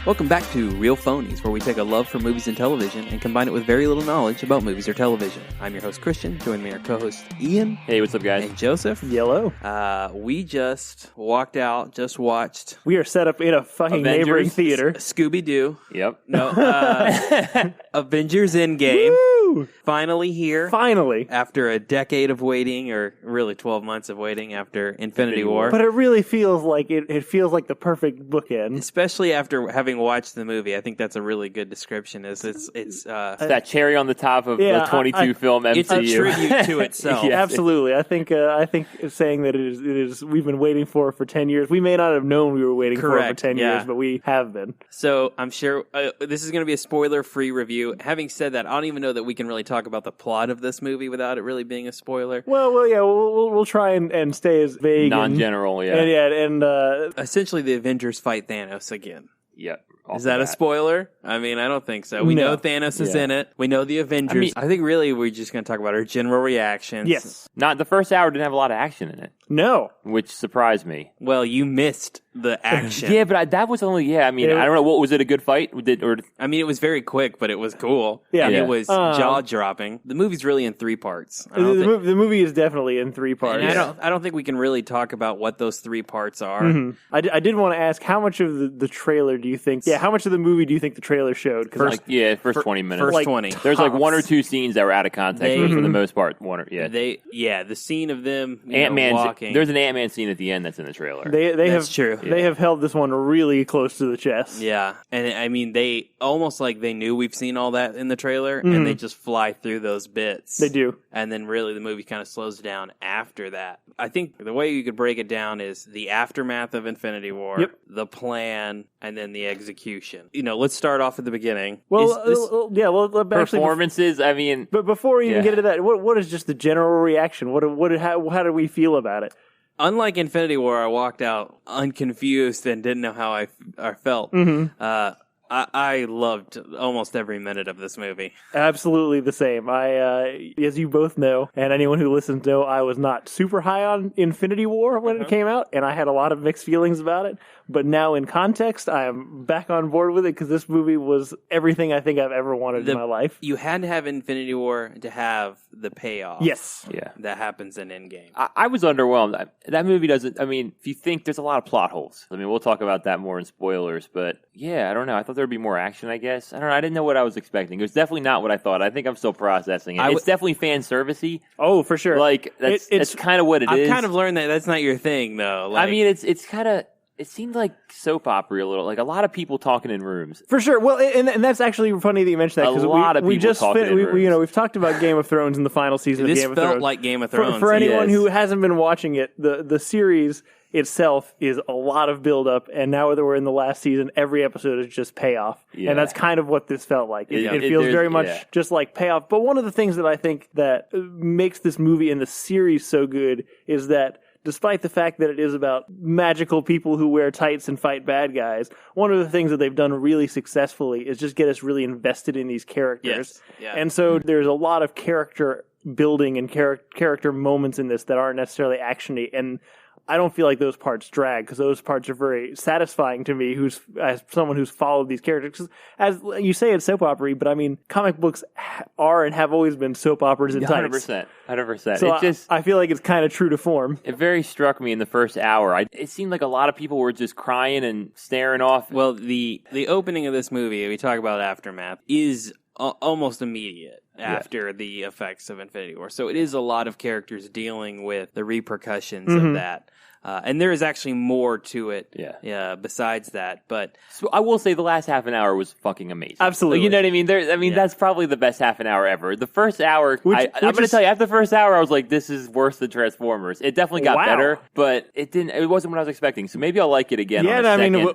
Welcome back to Real Phonies, where we take a love for movies and television and combine it with very little knowledge about movies or television. I'm your host, Christian. Join me, our co-host, Ian. Hey, what's up, guys? And Joseph. Yellow. We just walked out, just watched We are set up in a fucking Avengers. neighboring theater. Scooby-Doo. Yep. No, Avengers Endgame. Woo! Finally here. Finally. After a decade of waiting, or really 12 months of waiting after Infinity War. But it really feels like it feels like the perfect bookend. Especially after having watched the movie, I think that's a really good description. It's that cherry on the top of the 22 film MCU. It's a tribute to itself. Yeah. Absolutely. I think saying that it is we've been waiting for 10 years. We may not have known we were waiting for 10 years, but we have been. So I'm sure this is going to be a spoiler-free review. Having said that, I don't even know that we can really talk about the plot of this movie without it really being a spoiler. Well, yeah, we'll try and stay as vague, non-general, and essentially the Avengers fight Thanos again. Yep. Is that a spoiler? I mean, I don't think so. We know Thanos is in it. We know the Avengers. I think really we're just going to talk about our general reactions. Yes. Not the first hour didn't have a lot of action in it. No. Which surprised me. Well, you missed the action. Yeah, but that was only, I mean, I don't know. What was it, a good fight? I mean, it was very quick, but it was cool. Yeah. And it was jaw-dropping. The movie's really in three parts. The movie is definitely in three parts. And I don't think we can really talk about what those three parts are. Mm-hmm. I did want to ask, how much of the trailer do you think, how much of the movie do you think the trailer showed? First 20 minutes. First 20. There's like one or two scenes that were out of context, but for the most part, the scene of them walking. There's an Ant-Man scene at the end that's in the trailer. That's true. They have held this one really close to the chest. Yeah, and I mean, they almost like they knew we've seen all that in the trailer, and they just fly through those bits. They do. And then really the movie kind of slows down after that. I think the way you could break it down is the aftermath of Infinity War, the plan, and then the execution. Let's start off at the beginning. Performances, I mean... But before we even get into that, what is just the general reaction? How do we feel about it? Unlike Infinity War, I walked out unconfused and didn't know how I felt. Mm-hmm. I loved almost every minute of this movie. Absolutely the same. As you both know, and anyone who listens know, I was not super high on Infinity War when it came out, and I had a lot of mixed feelings about it. But now in context, I am back on board with it because this movie was everything I think I've ever wanted in my life. You had to have Infinity War to have the payoff. Yes. Yeah. That happens in Endgame. I was underwhelmed. That movie doesn't, if you think there's a lot of plot holes. We'll talk about that more in spoilers, but I don't know. I thought there'd be more action, I guess. I don't know. I didn't know what I was expecting. It was definitely not what I thought. I think I'm still processing it. It's definitely fan servicey. Oh, for sure. That's kind of what it is. I've kind of learned that that's not your thing, though. It's kind of... It seemed like soap opera a little, like a lot of people talking in rooms. For sure. Well, and that's actually funny that you mentioned that. A lot of people talking in rooms. We've talked about Game of Thrones in the final season of Game of Thrones. This felt like Game of Thrones. For anyone who hasn't been watching it, the series itself is a lot of build-up, and now that we're in the last season, every episode is just payoff. Yeah. And that's kind of what this felt like. It feels very much just like payoff. But one of the things that I think that makes this movie and the series so good is that despite the fact that it is about magical people who wear tights and fight bad guys, one of the things that they've done really successfully is just get us really invested in these characters. Yes. Yeah. And so there's a lot of character building and character moments in this that aren't necessarily actiony, and I don't feel like those parts drag because those parts are very satisfying to me as someone who's followed these characters. 'Cause as you say, it's soap opera, but I mean, comic books are and have always been soap operas in tights. 100%. So I feel like it's kind of true to form. It very struck me in the first hour. It seemed like a lot of people were just crying and staring off. Well, the opening of this movie, we talk about aftermath, is almost immediate after the effects of Infinity War. So it is a lot of characters dealing with the repercussions of that. And there is actually more to it besides that. But so I will say the last half an hour was fucking amazing. Absolutely. You know what I mean? That's probably the best half an hour ever. The first hour, I'm going to tell you, after the first hour, I was like, this is worse than Transformers. It definitely got better, but it wasn't what I was expecting. So maybe I'll like it again. Yeah,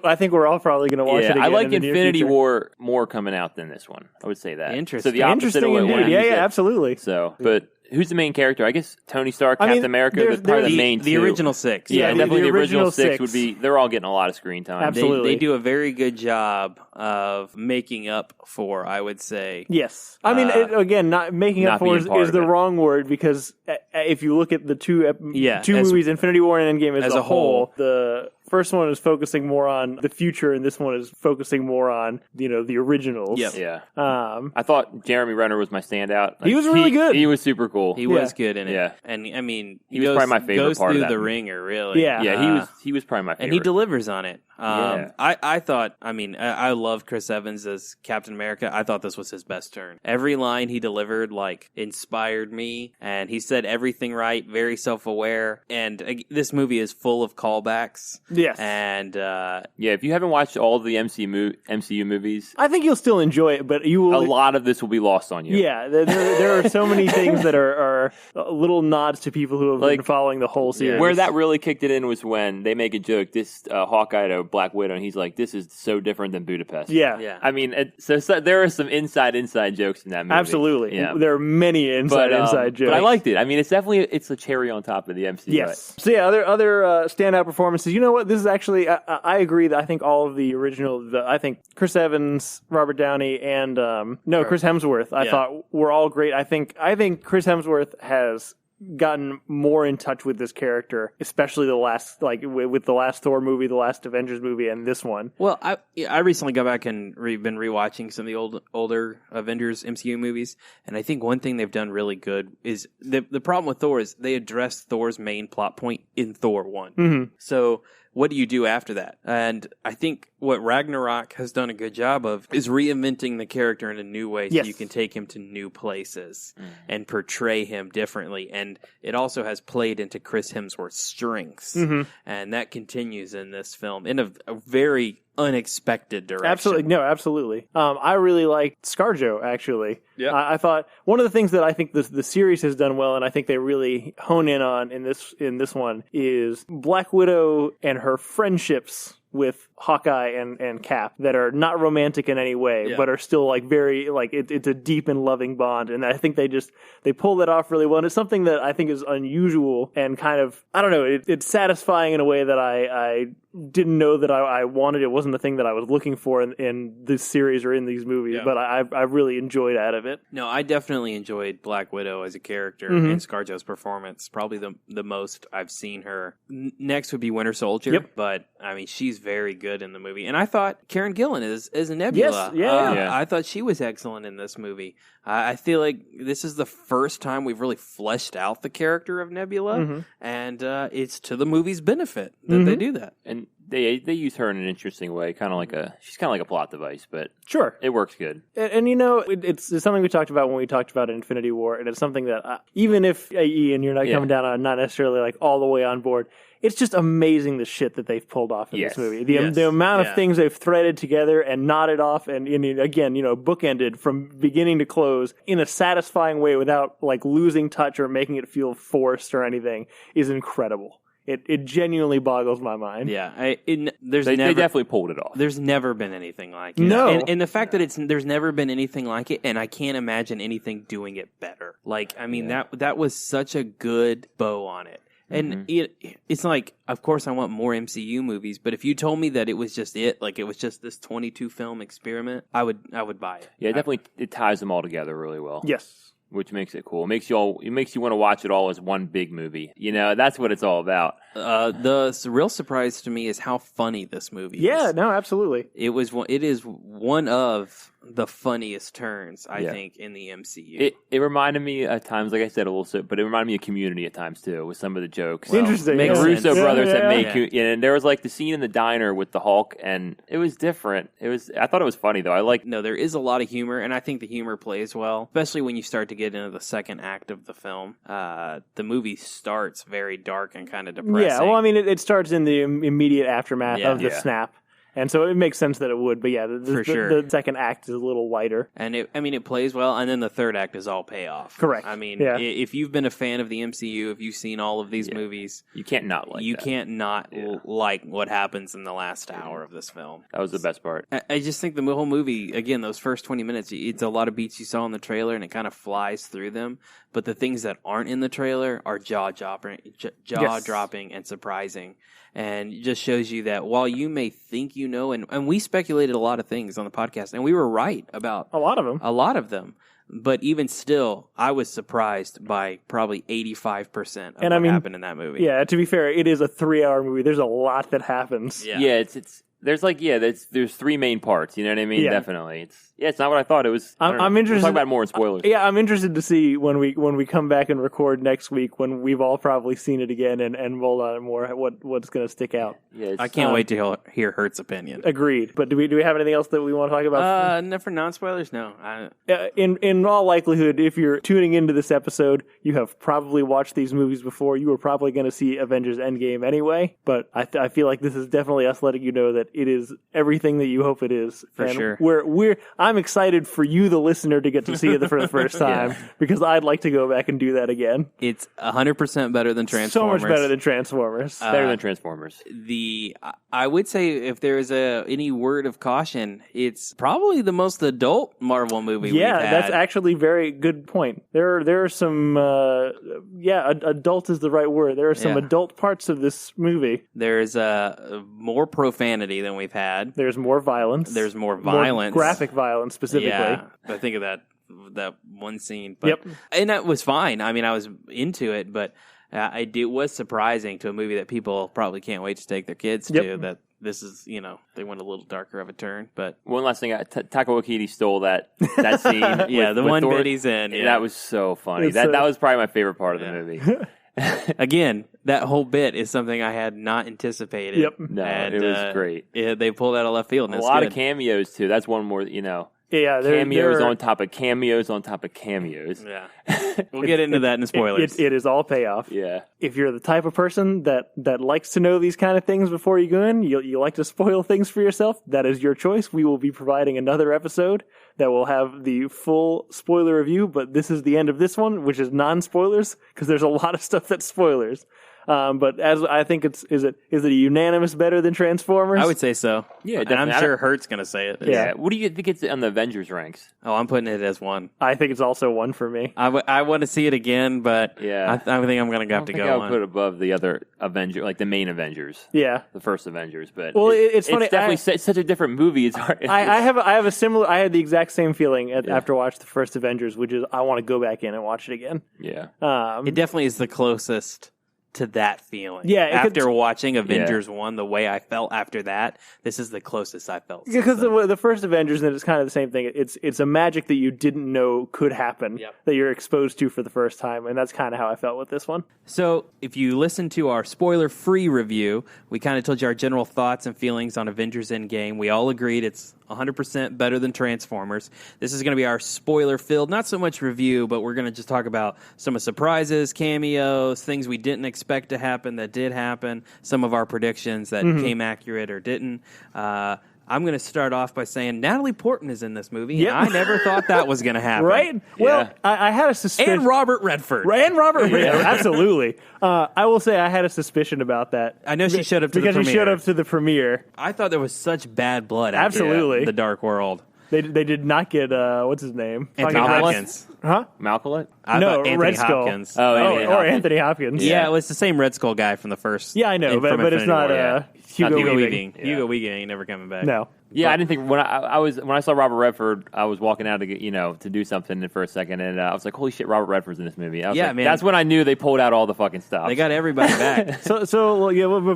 I think we're all probably going to watch it again. I like Infinity War more coming out than this one. I would say that. Interesting. So the opposite of what indeed. Yeah, absolutely. So, but who's the main character? I guess Tony Stark, Captain America, probably the main two. The original six. Yeah, definitely the original six would be, they're all getting a lot of screen time. Absolutely. They do a very good job of making up for, I would say. Yes. I mean, again, not making up for is the wrong word, because if you look at the two movies, Infinity War and Endgame as a whole, the first one is focusing more on the future, and this one is focusing more on, the originals. Yep. Yeah. I thought Jeremy Renner was my standout. He was really good. He was super cool. He was good in it. Yeah. And I mean, he was probably my favorite part of that. Goes through the ringer, really. Yeah. Yeah, he was probably my favorite. And he delivers on it. I thought, I love Chris Evans as Captain America. I thought this was his best turn. Every line he delivered, inspired me, and he said everything right, very self-aware, and this movie is full of callbacks. Yes. And if you haven't watched all of the MCU movies, I think you'll still enjoy it, but you will. A lot of this will be lost on you. Yeah, there are so many things that are little nods to people who have been following the whole series. Where that really kicked it in was when they make a joke, this Hawkeye to Black Widow, and he's like, "This is so different than Budapest." Yeah. I mean, so there are some inside jokes in that movie. Absolutely. Yeah. There are many inside jokes. But I liked it. I mean, it's a cherry on top of the MCU. Yes. So other standout performances. You know what? This is actually, I agree that I think all of the original, I think Chris Evans, Robert Downey, and Chris Hemsworth, I thought were all great. I think Chris Hemsworth has gotten more in touch with this character, especially the last, with the last Thor movie, the last Avengers movie, and this one. Well, I recently got back and been rewatching some of the older Avengers MCU movies, and I think one thing they've done really good is the problem with Thor is they addressed Thor's main plot point in Thor 1. Mm-hmm. So what do you do after that? And I think what Ragnarok has done a good job of is reinventing the character in a new way, so you can take him to new places and portray him differently. And it also has played into Chris Hemsworth's strengths. And that continues in this film in a very unexpected direction. Absolutely. I really liked ScarJo, actually. Yeah. I thought one of the things that I think the series has done well, and I think they really hone in on in this one, is Black Widow and her friendships with Hawkeye and Cap that are not romantic in any way, but are still very it's a deep and loving bond, and I think they pull that off really well. And it's something that I think is unusual and kind of, I don't know, it's satisfying in a way that I didn't know that I wanted. It wasn't the thing that I was looking for in this series or in these movies, but I really enjoyed out of it. No, I definitely enjoyed Black Widow as a character and ScarJo's performance. Probably the most I've seen her. Next would be Winter Soldier, but I mean, she's very good in the movie. And I thought Karen Gillan is a Nebula. Yes, I thought she was excellent in this movie. I feel like this is the first time we've really fleshed out the character of Nebula, and it's to the movie's benefit that they do that. And they use her in an interesting way, she's kind of like a plot device, but sure, it works good. And it's something we talked about when we talked about Infinity War, and it's something that even if Ian, you're not coming down on, not necessarily all the way on board, it's just amazing the shit that they've pulled off in this movie. The amount of things they've threaded together and knotted off, and again, bookended from beginning to close in a satisfying way without losing touch or making it feel forced or anything, is incredible. It genuinely boggles my mind. Yeah, they definitely pulled it off. There's never been anything like it. No, and the fact that there's never been anything like it, and I can't imagine anything doing it better. That was such a good bow on it. And it's of course I want more MCU movies, but if you told me that it was just it was just this 22 film experiment, I would buy it. Yeah, it ties them all together really well. Yes. Which makes it cool. It makes you want to watch it all as one big movie. That's what it's all about. The real surprise to me is how funny this movie is. Yeah, no, absolutely. It is one of the funniest turns, I think, in the MCU. It reminded me at times, like I said, a little bit, but it reminded me of Community at times too, with some of the jokes. Interesting. The Russo brothers had made, and there was the scene in the diner with the Hulk, and it was different. I thought it was funny though. No, there is a lot of humor, and I think the humor plays well, especially when you start to get into the second act of the film. The movie starts very dark and kind of depressing. Yeah, well, I mean, it starts in the immediate aftermath of the snap. And so it makes sense that it would, but the second act is a little lighter. And it plays well, and then the third act is all payoff. Correct. I mean, if you've been a fan of the MCU, if you've seen all of these movies, you can't not like You can't not like what happens in the last hour of this film. That was the best part. I just think the whole movie, again, those first 20 minutes, it's a lot of beats you saw in the trailer, and it kind of flies through them. but the things that aren't in the trailer are jaw-dropping and surprising. And it just shows you that while you may think you know, and we speculated a lot of things on the podcast, and we were right about a lot of them. But even still, I was surprised by probably 85% of what happened in that movie. Yeah, to be fair, it is a 3-hour movie. There's a lot that happens. Yeah, there's there's 3 main parts. You know what I mean? Yeah. Definitely. It's not what I thought it was. I'm interested. We'll talk about it more in spoilers. Yeah, I'm interested to see when we come back and record next week when we've all probably seen it again and rolled on it more. What's going to stick out? Yeah, I can't wait to hear Hert's opinion. Agreed. But do we have anything else that we want to talk about? No, for non-spoilers, no. In all likelihood, if you're tuning into this episode, you have probably watched these movies before. You were probably going to see Avengers Endgame anyway. But I feel like this is definitely us letting you know that it is everything that you hope it is. For sure. I'm excited for you, the listener, to get to see it for the first time because I'd like to go back and do that again. It's 100% better than Transformers. So much better than Transformers. Better than Transformers. I would say if there is any word of caution, it's probably the most adult Marvel movie we've had. That's actually a very good point. There are some, adult is the right word. There are some adult parts of this movie. There's more profanity than we've had. There's more violence. There's more violence. More graphic violence, specifically. Yeah, I think of that one scene. But, and that was fine. I mean, I was into it, but it was surprising to a movie that people probably can't wait to take their kids to, that this is, they went a little darker of a turn. But one last thing, Taika Waititi stole that scene. The one bit he's in. Yeah. That was so funny. That was probably my favorite part of the movie. Again, that whole bit is something I had not anticipated. Yep. No, and, it was great. They pulled out of left field. And a lot of cameos, too. That's one more, Yeah, cameos on top of cameos on top of cameos. Yeah. We'll get into that in spoilers. It is all payoff. Yeah. If you're the type of person that likes to know these kind of things before you go in, you like to spoil things for yourself, that is your choice. We will be providing another episode that will have the full spoiler review, but this is the end of this one, which is non-spoilers, because there's a lot of stuff that's spoilers. But as I think is it a unanimous better than Transformers? I would say so. Yeah, and I'm sure Hert's going to say it. Yeah. What do you think it's on the Avengers ranks? Oh, I'm putting it as 1. I think it's also 1 for me. I want to see it again, but I think I'm going to have to go. I'll put it above the other Avenger, like the main Avengers. Yeah, the first Avengers. But it's funny. It's definitely such a different movie. It's hard. I have a similar. I had the exact same feeling after watching the first Avengers, which is I want to go back in and watch it again. Yeah, it definitely is the closest to that feeling. Yeah, after watching Avengers 1, the way I felt after that, this is the closest I felt. Because the first Avengers, and it's kind of the same thing. It's a magic that you didn't know could happen that you're exposed to for the first time, and that's kind of how I felt with this one. So, if you listen to our spoiler-free review, we kind of told you our general thoughts and feelings on Avengers Endgame. We all agreed it's 100% better than Transformers. This is going to be our spoiler-filled, not so much review, but we're going to just talk about some of surprises, cameos, things we didn't expect to happen that did happen, some of our predictions that came accurate or didn't. I'm going to start off by saying Natalie Portman is in this movie, and I never thought that was going to happen. Right? Well, I had a suspicion. And Robert Redford. Absolutely. I will say I had a suspicion about that. I know she showed up to the premiere. Because she showed up to the premiere. I thought there was such bad blood Absolutely. The Dark World. They did not get, what's his name? Anthony Hopkins. Huh? Malcolm? No, Anthony Red Skull. Hopkins. Or Anthony Hopkins. Yeah, it was the same Red Skull guy from the first. Yeah, I know, but it's not Hugo Weaving. Hugo Weaving ain't never coming back. No. Yeah, I didn't think when I saw Robert Redford, I was walking out to get to do something for a second, and I was like, "Holy shit, Robert Redford's in this movie!" I was like, man, that's when I knew they pulled out all the fucking stuff. They got everybody back. So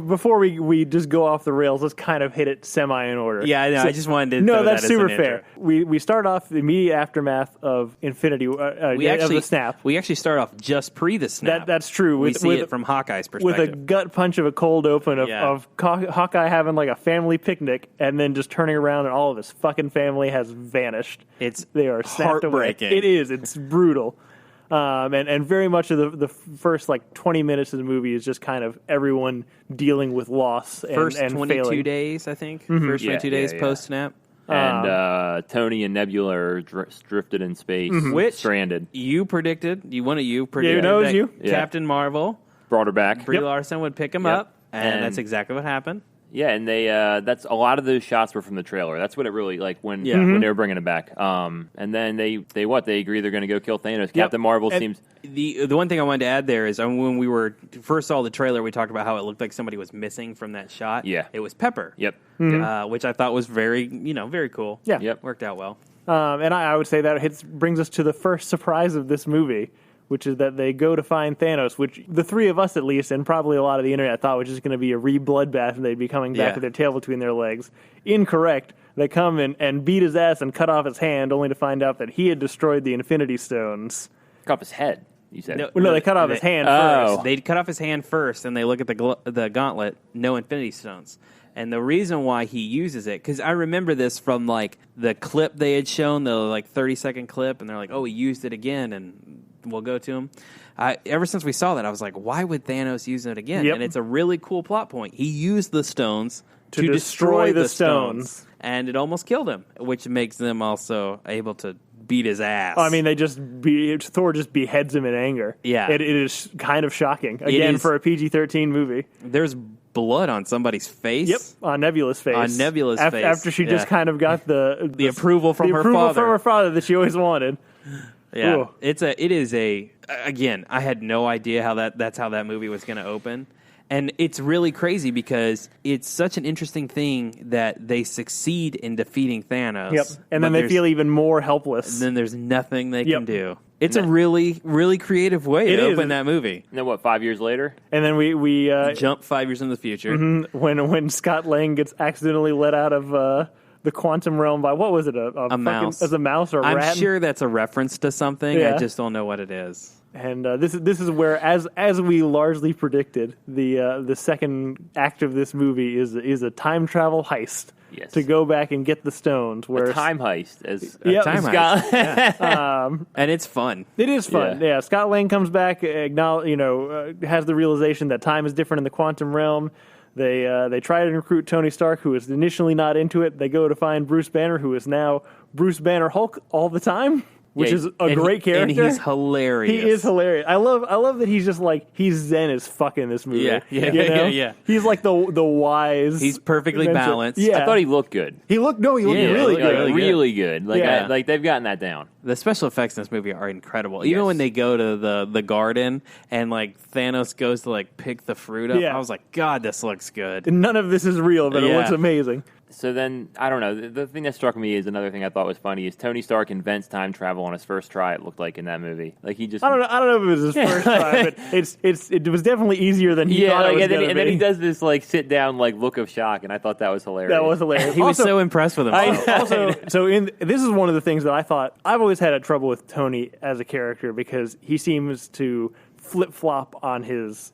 before we just go off the rails, let's kind of hit it semi in order. Yeah, I know. I just wanted to. No, that's super fair. We start off the immediate aftermath of Infinity. Of the snap. We actually start off just pre the snap. That's true. We see it from Hawkeye's perspective with a gut punch of a cold open of Hawkeye having like a family picnic, and then just turning around and all of his fucking family has vanished. They are snapped away. It is. It's brutal. And very much of the first 20 minutes of the movie is just kind of everyone dealing with loss and first 22 failing. days, I think. First 22 days post snap. And Tony and Nebula are drifted in space, which stranded. You predicted. One of you Yeah, predicted that Captain Marvel brought her back. Brie Larson would pick him up, and that's exactly what happened. Yeah, and they that's a lot of those shots were from the trailer. That's what it really like when they were bringing it back. And then they agree they're going to go kill Thanos. Yep. Captain Marvel seems the one thing I wanted to add there is when we first saw the trailer, we talked about how it looked like somebody was missing from that shot. Yeah, it was Pepper. Yep, which I thought was very very cool. Yeah, yep, worked out well. And I would say that brings us to the first surprise of this movie, which is that they go to find Thanos, which the three of us at least, and probably a lot of the internet, thought was just going to be a bloodbath and they'd be coming back with their tail between their legs. Incorrect. They come and beat his ass and cut off his hand, only to find out that he had destroyed the Infinity Stones. Cut off his head, you said. No, they cut off his hand first. They cut off his hand first, and they look at the gauntlet, no Infinity Stones. And the reason why he uses it, because I remember this from like the clip they had shown, the like 30-second clip, and they're like, oh, he used it again, and we'll go to him. Ever since we saw that, I was like, why would Thanos use it again? Yep. And it's a really cool plot point. He used the stones to destroy the stones, and it almost killed him, which makes them also able to beat his ass. I mean, Thor just beheads him in anger. Yeah. It is kind of shocking. Again, for a PG-13 movie. There's blood on somebody's face. Yep, on Nebula's face. Face. After she just kind of got the approval from her father that she always wanted. Yeah. Ooh. It is again, I had no idea how that's how that movie was going to open. And it's really crazy because it's such an interesting thing that they succeed in defeating Thanos. Yep. And then they feel even more helpless. And then there's nothing they can do. It's a really, really creative way to open that movie. And then 5 years later? And then we jump 5 years in the future. Mm-hmm, when Scott Lang gets accidentally let out of the quantum realm by, what was it? A mouse. As a mouse or a rat? I'm sure that's a reference to something. Yeah. I just don't know what it is. And this is where, as we largely predicted, the second act of this movie is a time travel heist. Yes. To go back and get the stones. Where a time heist. Time heist. Yeah. And it's fun. It is fun. Yeah. Scott Lang comes back, has the realization that time is different in the quantum realm. They try to recruit Tony Stark, who is initially not into it. They go to find Bruce Banner, who is now Bruce Banner Hulk all the time. Which is a great character. And he's hilarious. He is hilarious. I love that he's just like, he's zen as fuck in this movie. Yeah. He's like the wise. He's perfectly balanced. Yeah. I thought he looked good. He looked really good. Really good. Like they've gotten that down. The special effects in this movie are incredible. Even when they go to the garden and like Thanos goes to like pick the fruit up, I was like, God, this looks good. And none of this is real, but it looks amazing. So then, I don't know, the thing that struck me is another thing I thought was funny is Tony Stark invents time travel on his first try, it looked like in that movie. Like he just... I don't know if it was his first try, but it was definitely easier than he thought it was going to be. And then he does this like sit down like look of shock, and I thought that was hilarious. That was hilarious. He was so impressed with himself. This is one of the things that I thought, I've always had trouble with Tony as a character because he seems to flip-flop on his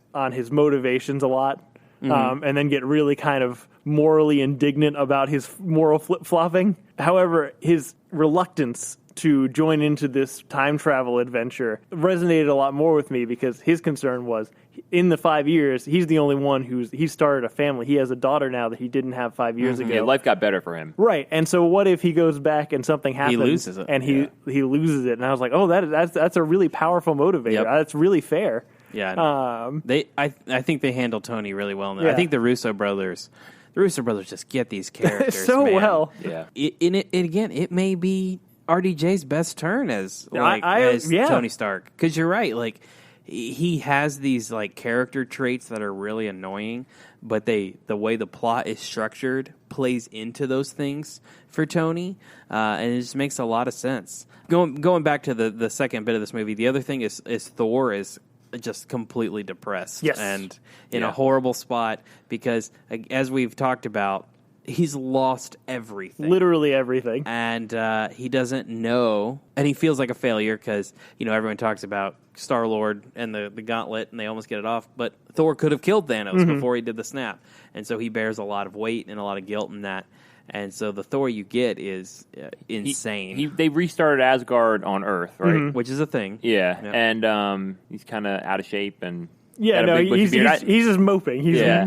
motivations a lot. And then get really kind of morally indignant about his moral flip-flopping. However, his reluctance to join into this time travel adventure resonated a lot more with me because his concern was, in the 5 years, he's the only one he started a family. He has a daughter now that he didn't have 5 years ago. Yeah, life got better for him. Right, and so what if he goes back and something happens? He loses it. And he loses it. And I was like, oh, that's a really powerful motivator. Yep. That's really fair. Yeah, I think they handle Tony really well. I think the Russo brothers just get these characters so well. Yeah, it may be RDJ's best turn as Tony Stark, because you're right. Like he has these like character traits that are really annoying, but the way the plot is structured plays into those things for Tony, and it just makes a lot of sense. Going back to the second bit of this movie, the other thing is Thor is just completely depressed and in a horrible spot because, as we've talked about, he's lost everything. Literally everything. And he doesn't know, and he feels like a failure because, everyone talks about Star-Lord and the gauntlet, and they almost get it off, but Thor could have killed Thanos before he did the snap, and so he bears a lot of weight and a lot of guilt in that. And so the Thor you get is insane. They restarted Asgard on Earth, right? Which is a thing. Yeah. And he's kind of out of shape, and Yeah, no, he's just moping.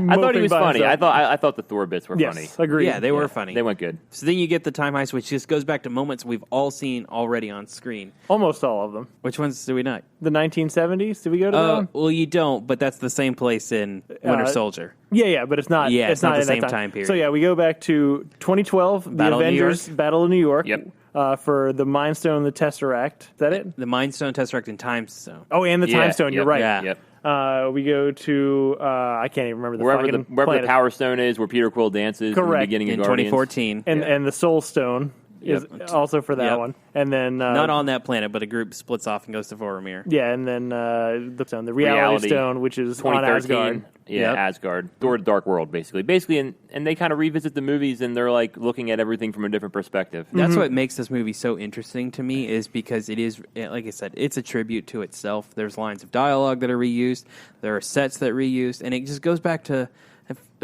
I thought he was funny. I thought the Thor bits were funny. Agreed. Yeah, they were funny. They went good. So then you get the time heist, which just goes back to moments we've all seen already on screen. Almost all of them. Which ones do we not? The 1970s? Did we go to them? Well, you don't, but that's the same place in Winter Soldier. Yeah, but it's not. Yeah, it's not the in same that time period. So yeah, we go back to 2012, the Avengers Battle of New York. Yep. For the Mind Stone, the Tesseract. Is that it? The Mind Stone, Tesseract, and Time Stone. Oh, and the Time Stone. You're right. Yeah. Yep. We go to I can't even remember wherever the Power Stone is, where Peter Quill dances. Correct. In the beginning in of Guardians. 2014, and the Soul Stone is also for that one. And then not on that planet, but a group splits off and goes to Vormir. Yeah, and then the Reality Stone, which is on Asgard. Yeah, Asgard. Thor: Dark World, basically, and they kind of revisit the movies, and they're like looking at everything from a different perspective. That's what makes this movie so interesting to me, is because it is, like I said, it's a tribute to itself. There's lines of dialogue that are reused, there are sets that are reused, and it just goes back to.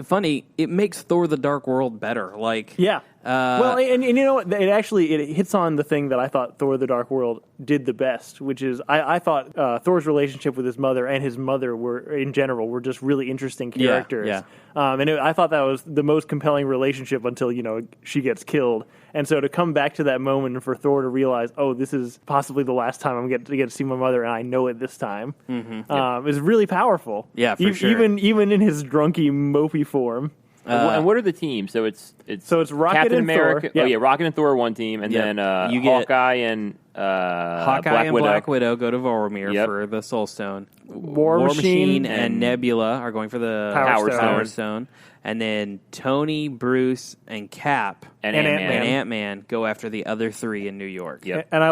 Funny, it makes Thor: The Dark World better. Well, and you know what? It hits on the thing that I thought Thor: The Dark World did the best, which is I thought Thor's relationship with his mother and his mother were just really interesting characters. Yeah. I thought that was the most compelling relationship until she gets killed. And so to come back to that moment and for Thor to realize, oh, this is possibly the last time I'm going to get to see my mother, and I know it this time, is really powerful. Yeah, for sure. Even in his drunky, mopey form. And what are the teams? So it's Rocket Captain and America. Thor. Oh yeah, Rocket and Thor are one team, and then you get Hawkeye and Black Widow go to Vormir for the Soul Stone. War Machine and Nebula are going for the Power Stone. And then Tony, Bruce, and Cap and Ant-Man go after the other three in New York. Yep. And I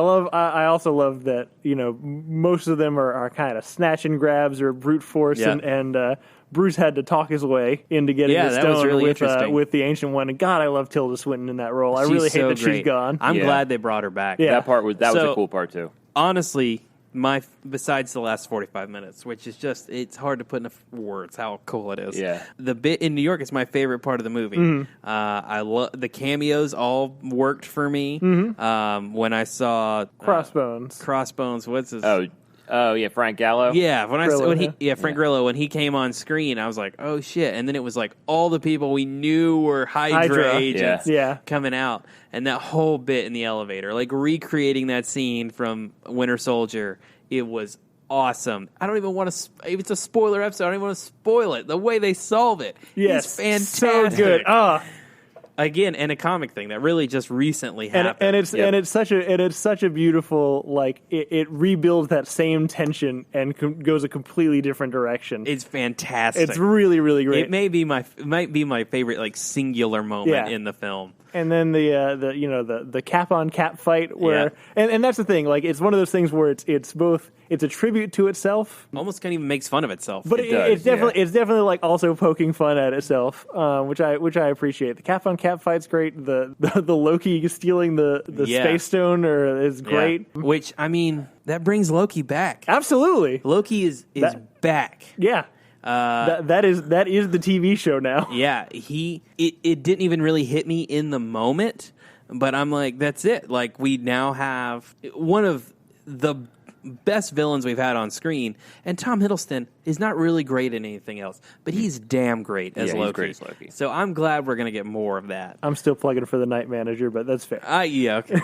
also love that most of them are kind of snatch and grabs or brute force, and Bruce had to talk his way into getting the stone really with the Ancient One. And God, I love Tilda Swinton in that role. I really hate that she's gone. I'm glad they brought her back. Yeah. That was a cool part too. Honestly, besides the last 45 minutes, which is just, it's hard to put into words how cool it is. Yeah. The bit in New York is my favorite part of the movie. I love the cameos, all worked for me. When I saw Crossbones, what's his? Oh yeah, Frank Gallo. Yeah, Frank Grillo, when he came on screen, I was like, oh shit! And then it was like all the people we knew were Hydra agents coming out, and that whole bit in the elevator, like recreating that scene from Winter Soldier, it was awesome. I don't even want to. If it's a spoiler episode, I don't even want to spoil it. The way they solve it, is fantastic. So good. Again, and a comic thing that really just recently happened, and it's such a beautiful, like it rebuilds that same tension and goes a completely different direction. It's fantastic. It's really, really great. It might be my favorite like singular moment in the film. And then the cap on cap fight where and that's the thing, like it's one of those things where it's both it's a tribute to itself, almost kind of even makes fun of itself, but it's definitely like also poking fun at itself, which I appreciate. The cap on cap fight's great. The Loki stealing the space stone is great. Which I mean that brings Loki back. Absolutely, Loki is back. Yeah. That is the TV show now. Yeah, it didn't even really hit me in the moment, but I'm like, that's it. Like we now have one of the best villains we've had on screen, and Tom Hiddleston is not really great in anything else, but he's damn great as Loki. He's great as Loki. So I'm glad we're gonna get more of that. I'm still plugging for the Night Manager, but that's fair. Okay.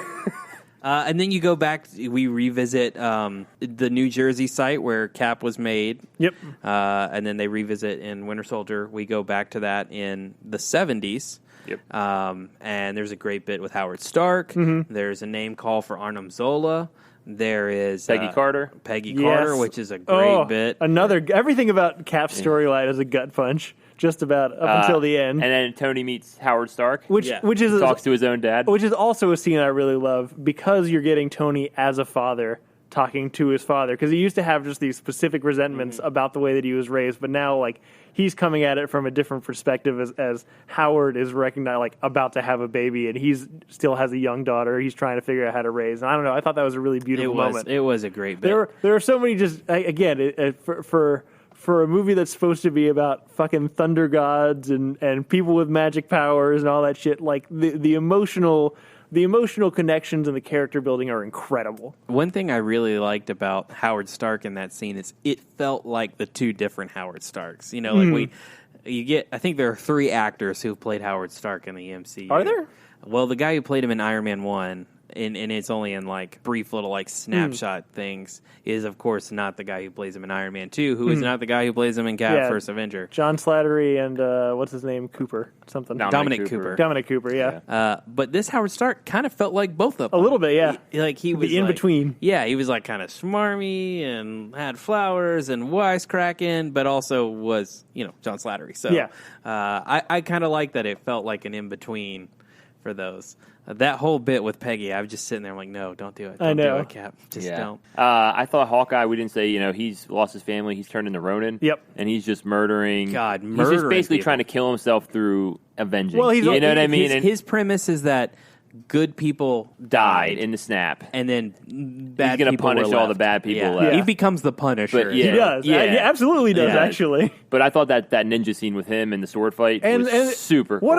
And then you go back, we revisit the New Jersey site where Cap was made. Yep. And then they revisit in Winter Soldier. We go back to that in the 70s. Yep. And there's a great bit with Howard Stark. There's a name call for Arnim Zola. There is Peggy Carter, which is a great bit. Everything about Cap's storyline is a gut punch. Just about up until the end. And then Tony meets Howard Stark, which is talks to his own dad. Which is also a scene I really love because you're getting Tony as a father talking to his father, because he used to have just these specific resentments about the way that he was raised, but now like he's coming at it from a different perspective as Howard is recognized, like about to have a baby, and he's still has a young daughter he's trying to figure out how to raise. And I don't know, I thought that was a really beautiful moment. It was a great bit. There are so many just again for a movie that's supposed to be about fucking thunder gods and people with magic powers and all that shit, like the emotional the emotional connections and the character building are incredible. One thing I really liked about Howard Stark in that scene is it felt like the two different Howard Starks. You know, like I think there are 3 actors who played Howard Stark in the MCU. Are there? Well, the guy who played him in Iron Man 1, and it's only in like brief little like snapshot things, is of course not the guy who plays him in Iron Man 2, who is not the guy who plays him in First Avenger. John Slattery and what's his name? Cooper. Something. Dominic Cooper. Dominic Cooper, yeah. But this Howard Stark kind of felt like both of them. A little bit, yeah. He was in like, between. Yeah, he was like kind of smarmy and had flowers and wisecracking, but also was, John Slattery. So I kind of like that it felt like an in-between for those. That whole bit with Peggy, I was just sitting there like, no, don't do it. Don't do it, Cap. Just don't. I thought Hawkeye, we didn't say, he's lost his family. He's turned into Ronin. Yep. And he's just murdering. He's just basically trying to kill himself through avenging. Well, you know what I mean? His premise is that good people died in the snap. And then bad He's going to people punish all the bad people left. He becomes the Punisher. But He does. He absolutely does, actually. But I thought that ninja scene with him and the sword fight was super cool.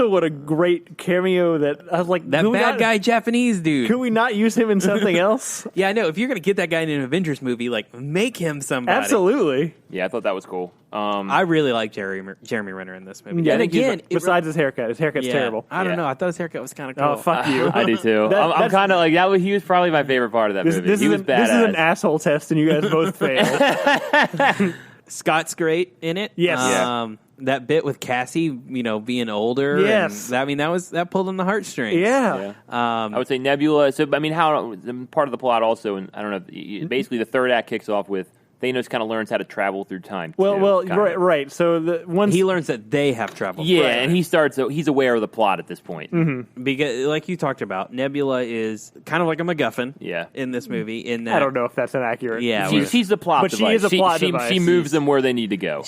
What a great cameo that I was like, that bad guy Japanese dude. Could we not use him in something else? Yeah, I know. If you're going to get that guy in an Avengers movie, like, make him somebody. Absolutely. Yeah, I thought that was cool. I really like Jeremy Renner in this movie. Yeah, and again, besides his haircut's terrible. I don't know. I thought his haircut was kind of cool. Oh, fuck you. I do too. I'm kind of like that. He was probably my favorite part of that movie. He was badass. This is an asshole test, and you guys both failed. Scott's great in it. Yes. That bit with Cassie, being older. Yes. And that pulled on the heartstrings. Yeah. I would say Nebula. So, how part of the plot also, and I don't know, basically the third act kicks off with Thanos kind of learns how to travel through time. Right. So he learns that they have traveled. Yeah, and he's aware of the plot at this point. Mm-hmm. Because, like you talked about, Nebula is kind of like a MacGuffin. Yeah. In this movie, in that I don't know if that's inaccurate. Yeah, she's the plot device. But she is a plot device. She moves them where they need to go.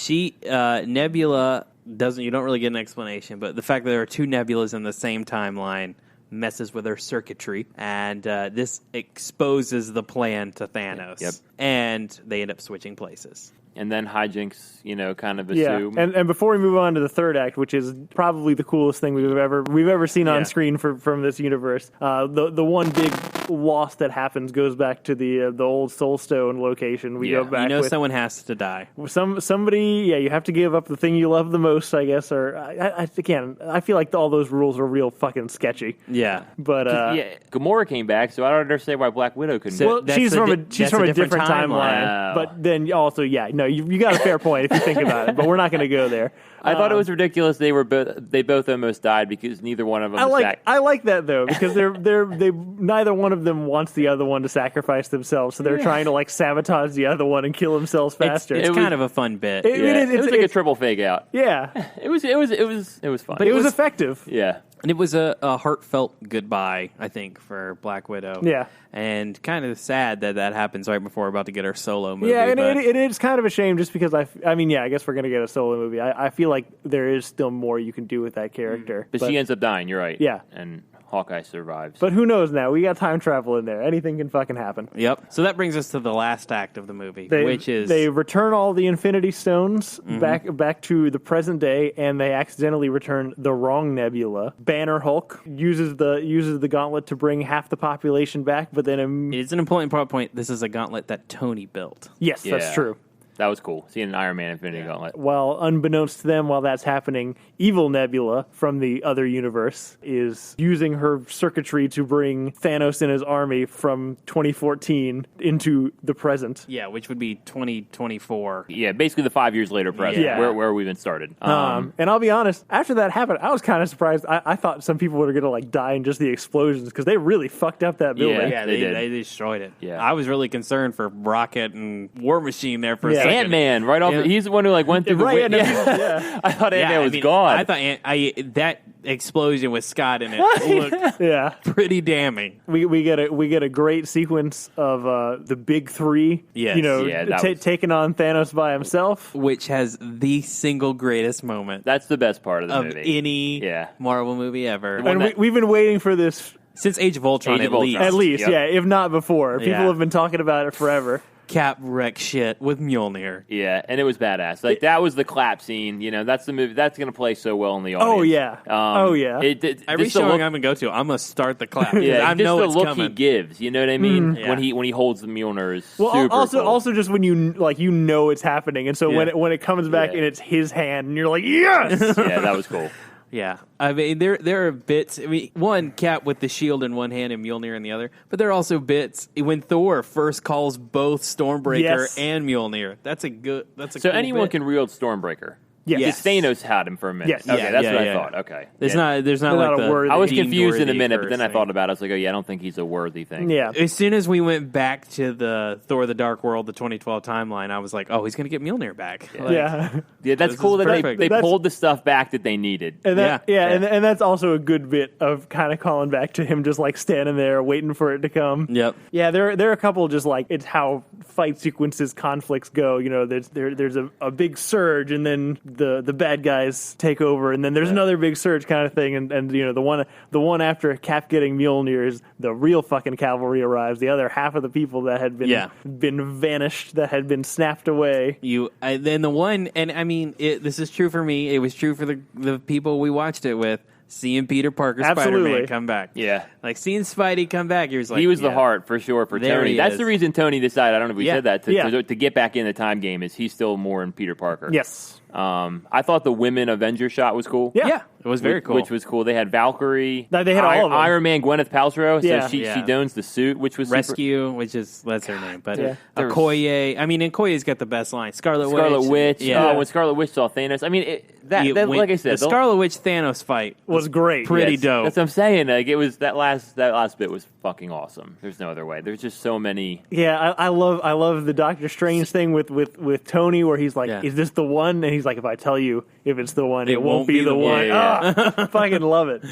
Nebula doesn't. You don't really get an explanation, but the fact that there are 2 Nebulas in the same timeline messes with her circuitry, and this exposes the plan to Thanos. Yep. And they end up switching places. And then hijinks, kind of assume. Yeah, and before we move on to the third act, which is probably the coolest thing we've ever seen on screen from this universe, the one big loss that happens goes back to the old Soulstone location. We go back. Someone has to die. Somebody, you have to give up the thing you love the most, I guess. Or I feel like all those rules are real fucking sketchy. Yeah, but Gamora came back, so I don't understand why Black Widow couldn't. Well, she's from a different timeline. But then also, you got a fair point if you think about it. But we're not going to go there. I thought it was ridiculous. They both almost died because neither one of them. I like that though because they neither one of them wants the other one to sacrifice themselves, so they're trying to like sabotage the other one and kill themselves faster. It's kind of a fun bit. It was like a triple fake out. Yeah, it was fun, but it was effective. Yeah. And it was a heartfelt goodbye, I think, for Black Widow. Yeah. And kind of sad that happens right before we're about to get our solo movie. Yeah, and it is kind of a shame just because I guess we're going to get a solo movie. I feel like there is still more you can do with that character. But she ends up dying, you're right. Yeah. And Hawkeye survives. But who knows now? We got time travel in there. Anything can fucking happen. Yep. So that brings us to the last act of the movie, which is... They return all the Infinity Stones back to the present day, and they accidentally return the wrong Nebula. Banner Hulk uses the gauntlet to bring half the population back, but then... It's an important point. This is a gauntlet that Tony built. Yes, that's true. That was cool. Seeing an Iron Man Infinity Gauntlet. Well, unbeknownst to them, while that's happening, evil Nebula from the other universe is using her circuitry to bring Thanos and his army from 2014 into the present. Yeah, which would be 2024. Yeah, basically the 5 years later present, where we've been started. And I'll be honest, after that happened, I was kind of surprised. I thought some people were going to like die in just the explosions because they really fucked up that building. Yeah, they did. They destroyed it. Yeah. I was really concerned for Rocket and War Machine there for a second. Ant-Man, right off. He's the one who like went through the window. I thought Ant-Man was gone. I thought that explosion with Scott in it looked pretty damning. We get a great sequence of the big three. Yes. Taking on Thanos by himself, which has the single greatest moment. That's the best part of the movie. Any Marvel movie ever. And we've been waiting for this since Age of Ultron, at least, if not before. People have been talking about it forever. Cap wreck shit with Mjolnir. Yeah, and it was badass. Like that was the clap scene. You know, that's the movie that's going to play so well in the audience. Oh yeah. Every showing I'm going to go to, I'm going to start the clap. Yeah, I know just the look coming. he gives. You know what I mean? Yeah. When he holds the Mjolnir is well, super cool. Also just when you know it's happening, and so when it comes back and it's his hand, and you're like, yes. Yeah, that was cool. Yeah, I mean there are bits. I mean, one Cap with the shield in one hand and Mjolnir in the other, but there are also bits when Thor first calls both Stormbreaker and Mjolnir. That's so cool anyone bit. Can wield Stormbreaker. Yes. Thanos had him for a minute. Yes. Okay, that's what I thought. Okay. There's not like a word. I was confused in a minute, but then I thing. thought about it. I was like, oh yeah, I don't think he's a worthy thing. Yeah. As soon as we went back to the Thor: The Dark World, the 2012 timeline, I was like, oh, he's going to get Mjolnir back. Yeah. Yeah, that's cool that they pulled the stuff back that they needed. And and that's also a good bit of kind of calling back to him just like standing there waiting for it to come. Yep. Yeah, there are a couple just like it's how fight sequences, conflicts go. You know, there's a big surge, and then the bad guys take over, and then there's another big surge kind of thing, and you know the one after Cap getting Mjolnir is the real fucking cavalry arrives. The other half of the people that had been vanished, that had been snapped away. Then the one, and I mean, this is true for me. It was true for the people we watched it with. Seeing Peter Parker Spider-Man come back. Yeah. Like seeing Spidey come back, he was the heart for sure for there Tony. That's the reason Tony decided, I don't know if we said that, to get back in the time game is he's still more in Peter Parker. Yes. I thought the women Avenger shot was cool. Yeah. It was very cool. Which was cool. They had Valkyrie. They had all of them. Iron Man, Gwyneth Paltrow. So Yeah. she dons the suit, which was Rescue, that's her name. But Okoye. I mean, Okoye's got the best line. Scarlet Witch. Yeah. When Scarlet Witch saw Thanos. I mean, like I said, the Scarlet Witch Thanos fight was great. Pretty dope. That's what I'm saying. Like it was that last bit was fucking awesome. There's no other way. There's just so many. Yeah, I love the Doctor Strange thing with Tony, where he's like, "Is this the one?" And he's like, "If I tell you if it's the one, it won't be the one." Yeah. Fucking love it.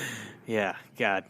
Yeah, God.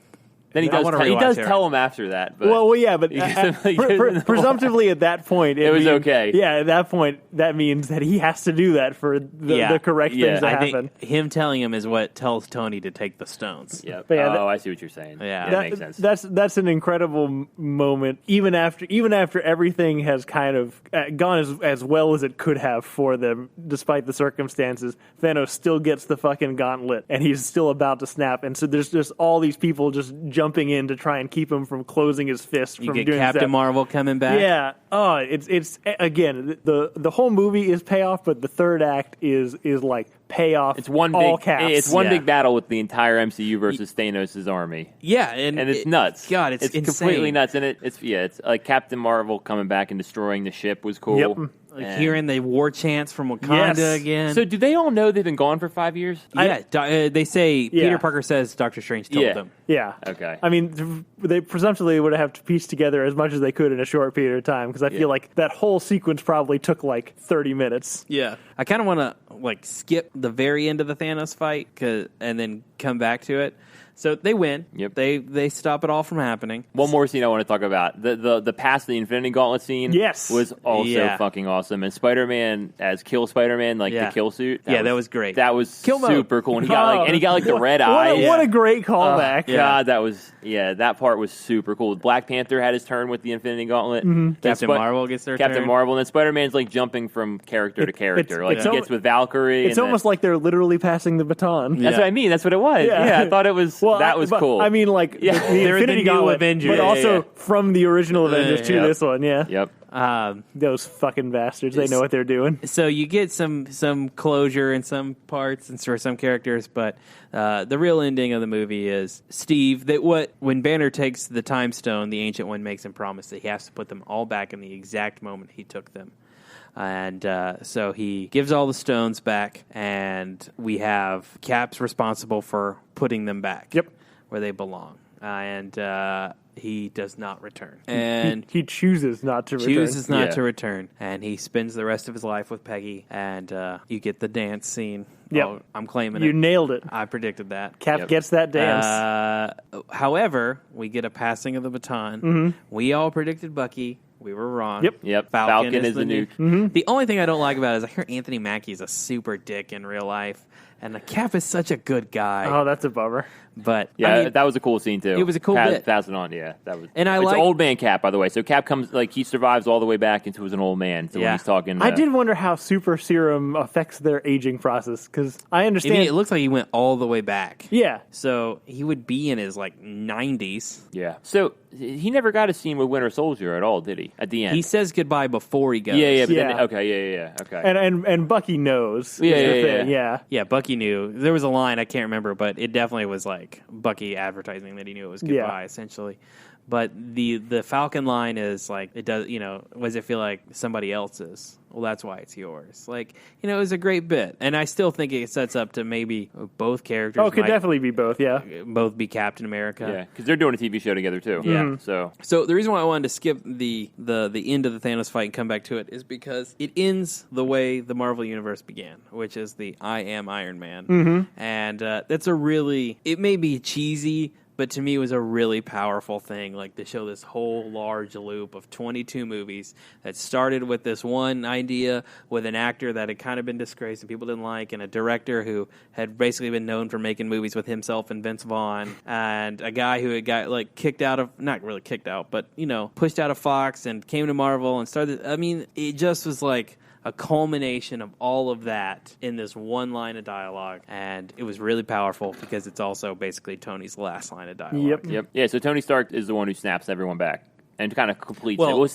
Then he does tell him after that. But but presumptively at that point, it was okay. Yeah, at that point, that means that he has to do that for the correct things to happen. Think him telling him is what tells Tony to take the stones. Yep. I see what you're saying. Yeah, that makes sense. That's an incredible moment. Even after everything has kind of gone as well as it could have for them, despite the circumstances, Thanos still gets the fucking gauntlet, and he's still about to snap. And so there's just all these people just jumping in to try and keep him from closing his fist. You get Captain Marvel coming back. Yeah. Oh, it's again the whole movie is payoff, but the third act is like payoff. It's one all big caps. It's one big battle with the entire MCU versus Thanos' army. Yeah, and it's nuts. God, it's insane. Completely nuts. And it's like Captain Marvel coming back and destroying the ship was cool. Yep. Like hearing the war chants from Wakanda again. So do they all know they've been gone for 5 years? Yeah, they say Peter Parker says Doctor Strange told them. Yeah. Okay. I mean, they presumptively would have to piece together as much as they could in a short period of time, because I feel like that whole sequence probably took like 30 minutes. Yeah. I kind of want to skip the very end of the Thanos fight and then come back to it. So they win. Yep. They stop it all from happening. One more scene I want to talk about. The past the Infinity Gauntlet scene was also fucking awesome. And Spider-Man as Kill Spider-Man, the kill suit. That was great. That was super cool. And he got the red eye. What a great callback. God, that part was super cool. Black Panther had his turn with the Infinity Gauntlet. Mm-hmm. Captain Marvel gets their turn. Captain Marvel. And then Spider-Man's jumping from character to character. He gets with Valkyrie. It's almost like they're literally passing the baton. That's what I mean. That's what it was. Yeah, I thought it was. That was cool. I mean, the Infinity Gauntlet, Avengers, but also from the original Avengers to this one. Yeah. Yep. Those fucking bastards. They know what they're doing. So you get some closure in some parts and for some characters, but the real ending of the movie is Steve. When Banner takes the Time Stone, the Ancient One makes him promise that he has to put them all back in the exact moment he took them. And so he gives all the stones back, and we have Cap's responsible for putting them back where they belong. And he does not return. And he chooses not to return. To return. And he spends the rest of his life with Peggy, and you get the dance scene. Yep. I'm claiming it. You nailed it. I predicted that. Cap gets that dance. However, we get a passing of the baton. Mm-hmm. We all predicted Bucky. We were wrong. Yep. Falcon is the nuke. Mm-hmm. The only thing I don't like about it is I hear Anthony Mackie's a super dick in real life. And Cap is such a good guy. Oh, that's a bummer. But yeah, I mean, that was a cool scene too. It was a cool bit. Passing on, yeah. That was, and it's old man Cap, by the way. So Cap comes he survives all the way back into an old man. So when he's talking, I did wonder how super serum affects their aging process because I understand it looks like he went all the way back. Yeah, so he would be in his 90s. Yeah. So he never got a scene with Winter Soldier at all, did he? At the end, he says goodbye before he goes. Yeah. But then, okay. And Bucky knows. Yeah. Bucky knew. There was a line I can't remember, but it definitely was Bucky advertising that he knew it was goodbye, essentially. But the Falcon line is it does, what does it feel like somebody else's? Well, that's why it's yours. It was a great bit. And I still think it sets up to maybe both characters. Oh, it could definitely be both, yeah. Both be Captain America. Yeah, because they're doing a TV show together, too. Yeah. Mm-hmm. So the reason why I wanted to skip the end of the Thanos fight and come back to it is because it ends the way the Marvel Universe began, which is the I am Iron Man. Mm-hmm. And that's a really, it may be cheesy, but to me, it was a really powerful thing, to show this whole large loop of 22 movies that started with this one idea with an actor that had kind of been disgraced and people didn't like, and a director who had basically been known for making movies with himself and Vince Vaughn, and a guy who had got kicked out of, not really kicked out, but pushed out of Fox and came to Marvel and started. I mean, it just was a culmination of all of that in this one line of dialogue, and it was really powerful because it's also basically Tony's last line of dialogue. Yep. Yeah, so Tony Stark is the one who snaps everyone back and kind of completes it. Well,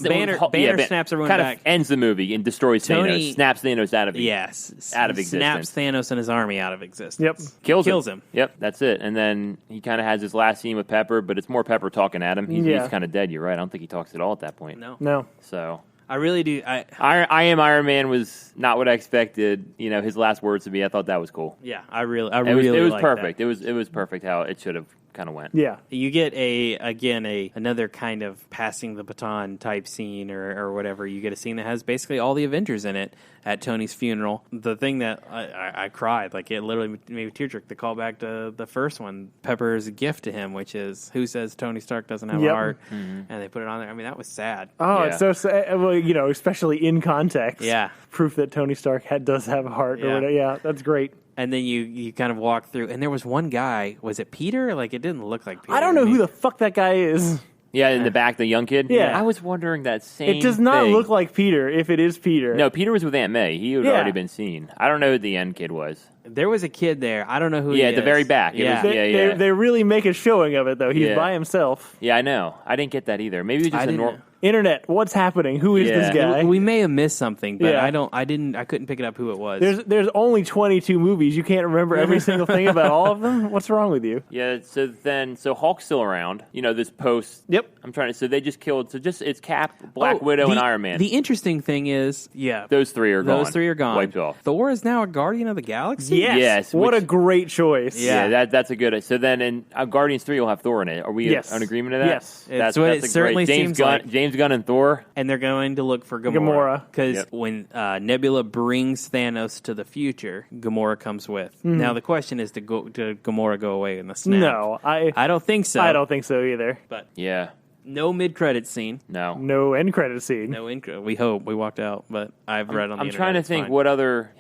Banner snaps everyone kind back. Of ends the movie and destroys Thanos, snaps Thanos out of existence. Snaps Thanos and his army out of existence. Yep. Kills him. Yep, that's it. And then he kind of has his last scene with Pepper, but it's more Pepper talking at him. He's kind of dead, you're right. I don't think he talks at all at that point. No. So... I really do. I am Iron Man was not what I expected. His last words to me. I thought that was cool. Yeah, it was perfect. That. It was perfect how it should have kind of went. Yeah, you get another kind of passing the baton type scene or whatever. You get a scene that has basically all the Avengers in it at Tony's funeral. The thing that I cried, it literally made me tearjerk. The callback to the first one, Pepper's gift to him, which is who says Tony Stark doesn't have a heart, and they put it on there. I mean, that was sad. Oh, it's so sad. Well, especially in context. Yeah, proof that Tony Stark does have a heart. Or whatever. Yeah, that's great. And then you kind of walk through, and there was one guy. Was it Peter? It didn't look like Peter. I don't know who the fuck that guy is. Yeah, in the back, the young kid. Yeah, I was wondering that same. It does not look like Peter. If it is Peter, no, Peter was with Aunt May. He had already been seen. I don't know who the end kid was. There was a kid there. I don't know who he is. Yeah, at the very back. They really make a showing of it, though. He's by himself. Yeah, I know. I didn't get that either. Maybe it was just a normal... Internet, what's happening? Who is this guy? We may have missed something, but I couldn't pick it up who it was. There's only 22 movies. You can't remember every single thing about all of them? What's wrong with you? Yeah, so Hulk's still around. This post. Yep. So they just killed, it's Cap, Black Widow, and Iron Man. The interesting thing is, those three are gone. Those three are gone. Wiped off. Thor is now a Guardian of the Galaxy? Yes. What a great choice. Yeah, that's a good... So then in Guardians 3 will have Thor in it. Are we in agreement of that? Yes. That's what it certainly seems like. James Gunn and Thor. And they're going to look for Gamora. Because when Nebula brings Thanos to the future, Gamora comes with. Mm-hmm. Now the question is, did Gamora go away in the snap? No. I don't think so. I don't think so either. But yeah. No mid-credit scene. No end credit scene. No end. We hope. We walked out, but I've read on the internet. I'm trying to think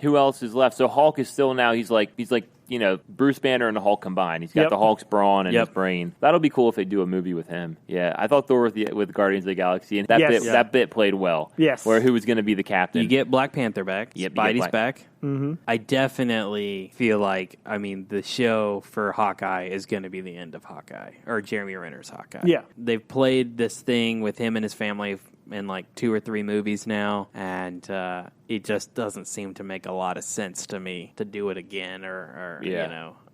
who else is left. So Hulk is still now. He's like Bruce Banner and the Hulk combined. He's got the Hulk's brawn and his brain. That'll be cool if they do a movie with him. Yeah, I thought Thor with Guardians of the Galaxy, and that bit played well. Yes, where who was going to be the captain? You get Black Panther back. Yep, Spidey's back. Mm-hmm. I definitely feel like the show for Hawkeye is going to be the end of Hawkeye or Jeremy Renner's Hawkeye. Yeah, they've played this thing with him and his family in 2 or 3 movies now, and it just doesn't seem to make a lot of sense to me to do it again, or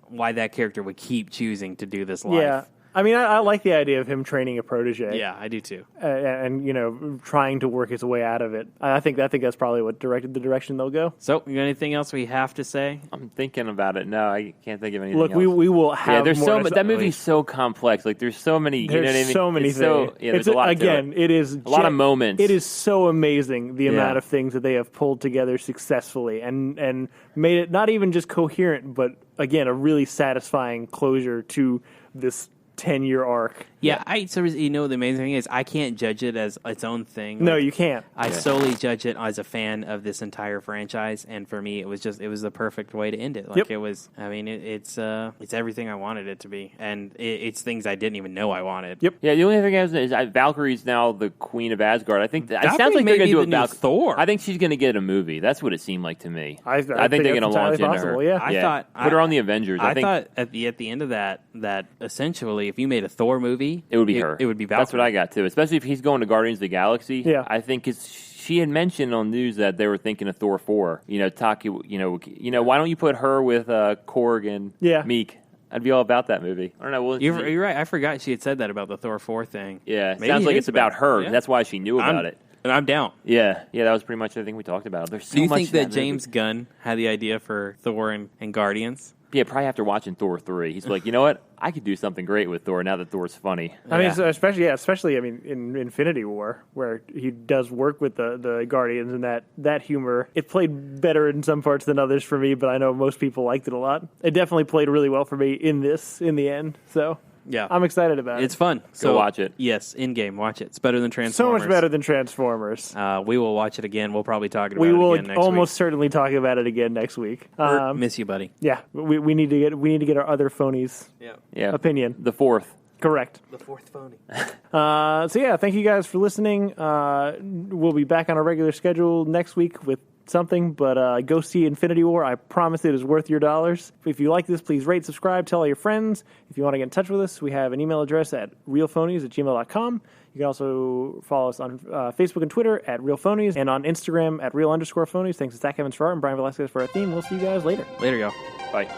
why that character would keep choosing to do this life. Yeah. I like the idea of him training a protege. Yeah, I do too. And trying to work his way out of it. I think that's probably what directed the direction they'll go. So, you got anything else we have to say? I'm thinking about it. No, I can't think of anything else. Look, we will have there's more that movie's so complex. There's so many, there's so many things. There's a lot again, to it. It is a lot of moments. It is so amazing the amount of things that they have pulled together successfully and made it not even just coherent, but again, a really satisfying closure to this 10-year arc. Yeah, the amazing thing is I can't judge it as its own thing. No, you can't. I solely judge it as a fan of this entire franchise, and for me, it was the perfect way to end it. Like it was. I mean, it's everything I wanted it to be, and it's things I didn't even know I wanted. Yep. Yeah. The only thing is Valkyrie's now the Queen of Asgard. I think it sounds like they're going to do a new Thor. I think she's going to get a movie. That's what it seemed like to me. I think they're going to launch into her. Yeah. I thought put her on the Avengers. I thought at the end of that essentially, if you made a Thor movie, it would be her. It would be Valkyrie. That's what I got too. Especially if he's going to Guardians of the Galaxy. Yeah. I think she had mentioned on news that they were thinking of Thor 4. Taki. Why don't you put her with Korg and Meek? I'd be all about that movie. I don't know. You're right. I forgot she had said that about the Thor 4 thing. Yeah, sounds like it's about her. Yeah. That's why she knew about it. And I'm down. Yeah, that was pretty much everything we talked about. There's so Do you much think that James Gunn had the idea for Thor and Guardians? Yeah, probably after watching Thor 3. He's like, you know what? I could do something great with Thor now that Thor's funny. I mean, especially in Infinity War, where he does work with the Guardians and that humor. It played better in some parts than others for me, but I know most people liked it a lot. It definitely played really well for me in the end. So yeah, I'm excited about it. It's fun. So watch it. Yes, Endgame. Watch it. It's better than Transformers. So much better than Transformers. We will watch it again. We'll probably talk about it again next week. We will almost certainly talk about it again next week. Miss you, buddy. Yeah, we need to get our other phonies opinion. The fourth. Correct. The fourth phony. Thank you guys for listening. We'll be back on our regular schedule next week with something, but go see Infinity War. I promise it is worth your dollars. If you like this, please rate, subscribe, tell all your friends. If you want to get in touch with us, we have an email address at realphonies@gmail.com. You can also follow us on Facebook and Twitter at realphonies, and on Instagram at real_phonies. Thanks to Zach Evans for art and Brian Velasquez for our theme. We'll see you guys later. Later, y'all. Bye.